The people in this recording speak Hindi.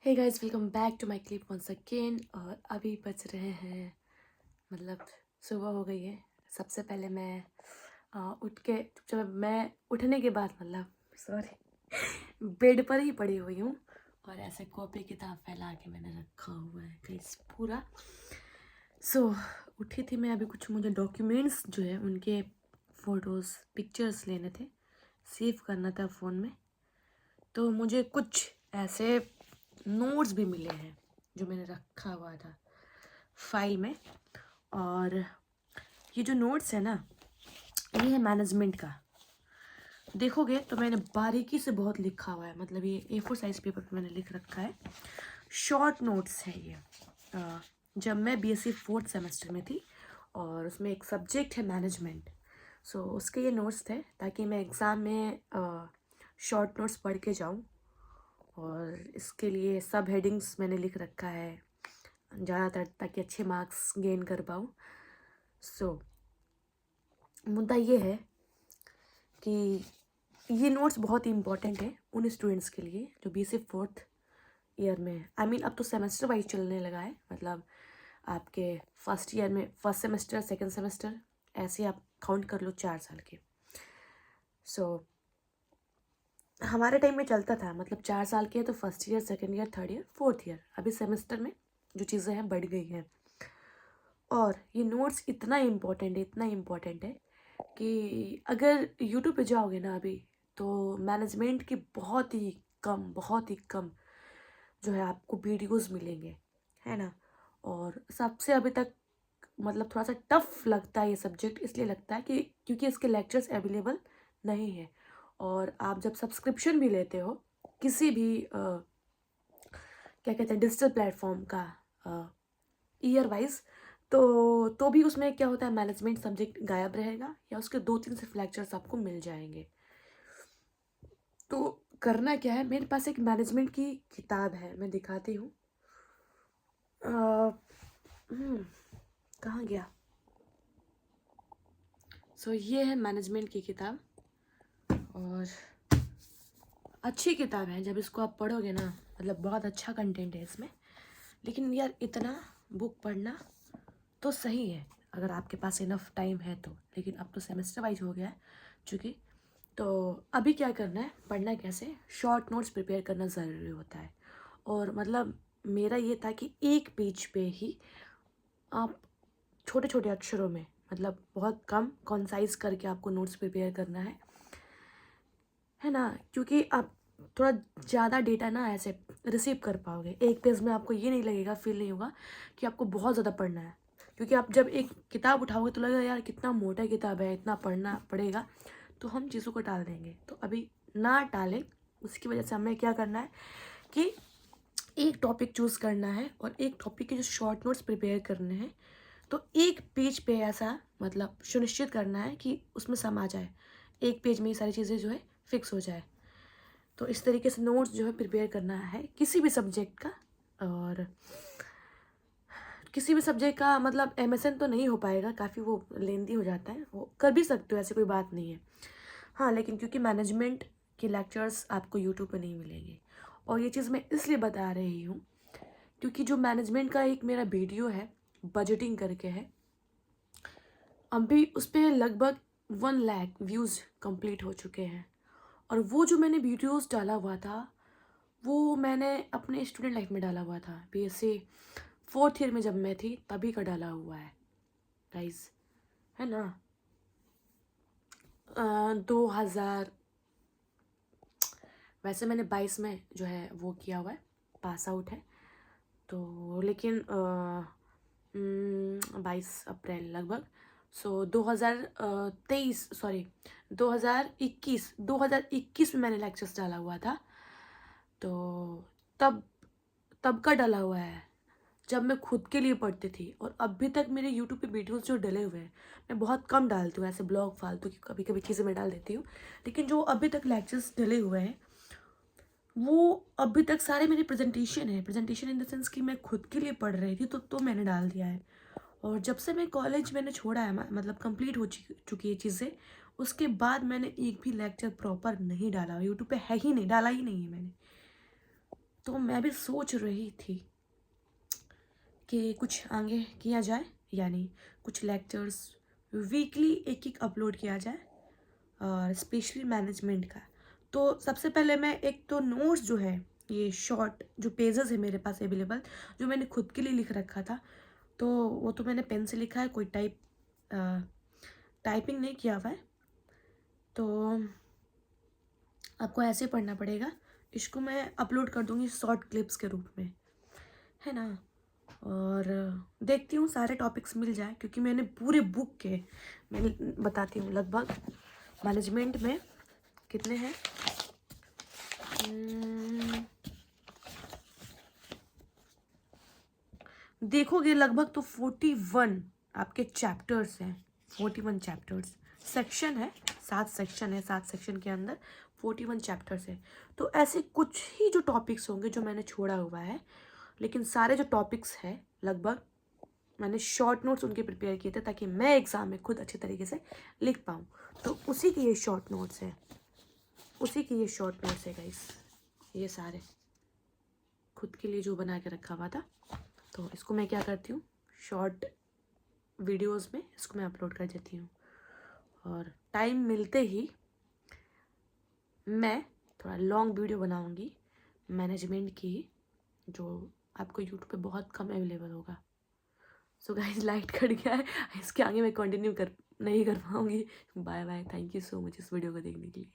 Hey guys, welcome back to my clip once again. और अभी बज रहे हैं, मतलब सुबह हो गई है। सबसे पहले मैं उठ के, जब मैं उठने के बाद, मतलब सॉरी, बेड पर ही पड़ी हुई हूँ और ऐसे कॉपी किताब फैला के मैंने रखा हुआ है गाइस पूरा। उठी थी मैं अभी, कुछ मुझे डॉक्यूमेंट्स जो है उनके फ़ोटोज़ पिक्चर्स लेने थे, सेव करना था फ़ोन में। तो मुझे कुछ ऐसे नोट्स भी मिले हैं जो मैंने रखा हुआ था फाइल में। और ये जो नोट्स है ना, ये है मैनेजमेंट का। देखोगे तो मैंने बारीकी से बहुत लिखा हुआ है, मतलब ये A4 साइज पेपर पे मैंने लिख रखा है। शॉर्ट नोट्स है ये। जब मैं BSc 4th सेमेस्टर में थी और उसमें एक सब्जेक्ट है मैनेजमेंट, उसके ये नोट्स थे ताकि मैं एग्ज़ाम में शॉर्ट नोट्स पढ़ के जाऊँ। और इसके लिए सब हेडिंग्स मैंने लिख रखा है ज़्यादातर, ताकि अच्छे मार्क्स गेन कर पाऊँ। मुद्दा ये है कि ये नोट्स बहुत ही इम्पोर्टेंट है उन स्टूडेंट्स के लिए जो BSc 4th ईयर में है। अब तो सेमेस्टर वाइज चलने लगा है, मतलब आपके फर्स्ट ईयर में फर्स्ट सेमेस्टर, सेकंड सेमेस्टर, ऐसे आप काउंट कर लो 4 साल के। हमारे टाइम में चलता था, मतलब 4 साल के हैं तो first year, second year, third year, fourth year. अभी सेमेस्टर में जो चीज़ें हैं बढ़ गई हैं। और ये नोट्स इतना इम्पोर्टेंट है कि अगर यूट्यूब पे जाओगे ना अभी, तो मैनेजमेंट की बहुत ही कम जो है आपको वीडियोस मिलेंगे, है ना। और सबसे अभी तक मतलब थोड़ा सा टफ लगता है ये सब्जेक्ट, इसलिए लगता है कि क्योंकि इसके लेक्चर्स अवेलेबल नहीं है। और आप जब सब्सक्रिप्शन भी लेते हो किसी भी क्या कहते हैं डिजिटल प्लेटफॉर्म का ईयर वाइज, तो भी उसमें क्या होता है, मैनेजमेंट सब्जेक्ट गायब रहेगा या उसके 2-3 सिर्फ लेक्चर्स आपको मिल जाएंगे। तो करना क्या है, मेरे पास एक मैनेजमेंट की किताब है, मैं दिखाती हूँ। कहाँ गया? ये है मैनेजमेंट की किताब और अच्छी किताब है। जब इसको आप पढ़ोगे ना, मतलब बहुत अच्छा कंटेंट है इसमें। लेकिन यार इतना बुक पढ़ना तो सही है अगर आपके पास इनफ टाइम है तो, लेकिन अब तो सेमेस्टर वाइज हो गया है चूँकि। तो अभी क्या करना है, पढ़ना कैसे, शॉर्ट नोट्स प्रिपेयर करना ज़रूरी होता है। और मतलब मेरा ये था कि एक पेज पे ही आप छोटे छोटे अक्षरों में, मतलब बहुत कम कॉन्साइज करके आपको नोट्स प्रिपेयर करना है ना। क्योंकि आप थोड़ा ज़्यादा डेटा ना ऐसे रिसीव कर पाओगे। एक पेज में आपको ये नहीं लगेगा, फील नहीं होगा कि आपको बहुत ज़्यादा पढ़ना है। क्योंकि आप जब एक किताब उठाओगे तो लगेगा यार कितना मोटा किताब है, इतना पढ़ना पड़ेगा, तो हम चीज़ों को टाल देंगे। तो अभी ना टालें, उसकी वजह से हमें क्या करना है कि एक टॉपिक चूज़ करना है और एक टॉपिक के जो शॉर्ट नोट्स प्रिपेयर करने हैं। तो एक पेज पे ऐसा, मतलब सुनिश्चित करना है कि उसमें समा जाए, एक पेज में ये सारी चीज़ें जो है फिक्स हो जाए। तो इस तरीके से नोट्स जो है प्रिपेयर करना है किसी भी सब्जेक्ट का। और किसी भी सब्जेक्ट का मतलब MSN तो नहीं हो पाएगा, काफ़ी वो लेंदी हो जाता है, वो कर भी सकते हो, ऐसी कोई बात नहीं है। हाँ, लेकिन क्योंकि मैनेजमेंट के लेक्चर्स आपको यूट्यूब पे नहीं मिलेंगे, और ये चीज़ मैं इसलिए बता रही हूँ क्योंकि जो मैनेजमेंट का एक मेरा वीडियो है, बजटिंग करके है, अभी उस पर लगभग 1 लाख व्यूज़ कंप्लीट हो चुके हैं। और वो जो मैंने वीडियोस डाला हुआ था, वो मैंने अपने स्टूडेंट लाइफ में डाला हुआ था, BSc 4th ईयर में जब मैं थी तभी का डाला हुआ है गाइस, है ना। 2000, वैसे मैंने 22 में जो है वो किया हुआ है, पास आउट है। तो लेकिन 22 अप्रैल लगभग, 2023, सॉरी 2021 में मैंने लेक्चर्स डाला हुआ था। तो तब तब का डाला हुआ है जब मैं खुद के लिए पढ़ती थी। और अभी तक मेरे यूट्यूब पे वीडियोस जो डले हुए हैं, मैं बहुत कम डालती हूँ ऐसे ब्लॉग फालतू की, कभी कभी चीज़ें मैं डाल देती हूँ, लेकिन जो अभी तक लेक्चर्स डले हुए हैं वो अभी तक सारे मेरे प्रेजेंटेशन इन द सेंस कि मैं खुद के लिए पढ़ रही थी, तो मैंने डाल दिया है। और जब से मैं कॉलेज मैंने छोड़ा है, मतलब कंप्लीट हो चुकी है चीज़ें, उसके बाद मैंने एक भी लेक्चर प्रॉपर नहीं डाला, यूट्यूब पे है ही नहीं, डाला ही नहीं है मैंने। तो मैं भी सोच रही थी कि कुछ आगे किया जाए, यानी कुछ लेक्चर्स वीकली एक एक अपलोड किया जाए, और स्पेशली मैनेजमेंट का। तो सबसे पहले मैं एक तो नोट्स जो है, ये शॉर्ट जो पेजेस है मेरे पास अवेलेबल, जो मैंने खुद के लिए लिख रखा था, तो वो तो मैंने पेन से लिखा है, कोई टाइपिंग नहीं किया हुआ है, तो आपको ऐसे पढ़ना पड़ेगा। इसको मैं अपलोड कर दूँगी शॉर्ट क्लिप्स के रूप में, है ना। और देखती हूँ सारे टॉपिक्स मिल जाए, क्योंकि मैंने पूरे बुक के, मैं बताती हूँ लगभग मैनेजमेंट में कितने हैं। देखोगे लगभग तो 41 आपके चैप्टर्स हैं, 41 चैप्टर्स। सेक्शन है, 7 सेक्शन है, 7 सेक्शन के अंदर 41 चैप्टर्स है। तो ऐसे कुछ ही जो टॉपिक्स होंगे जो मैंने छोड़ा हुआ है, लेकिन सारे जो टॉपिक्स हैं लगभग मैंने शॉर्ट नोट्स उनके प्रिपेयर किए थे, ताकि मैं एग्ज़ाम में खुद अच्छे तरीके से लिख पाऊँ। तो उसी की ये शॉर्ट नोट्स है, उसी की ये शॉर्ट नोट्स है गाइस, ये सारे खुद के लिए जो बना के रखा हुआ था। तो इसको मैं क्या करती हूँ, शॉर्ट वीडियोस में इसको मैं अपलोड कर देती हूँ, और टाइम मिलते ही मैं थोड़ा लॉन्ग वीडियो बनाऊँगी मैनेजमेंट की, जो आपको यूट्यूब पे बहुत कम अवेलेबल होगा। सो गाइस लाइट कट गया है, इसके आगे मैं कंटिन्यू नहीं कर पाऊँगी। Bye bye, thank you so much इस वीडियो को देखने के लिए।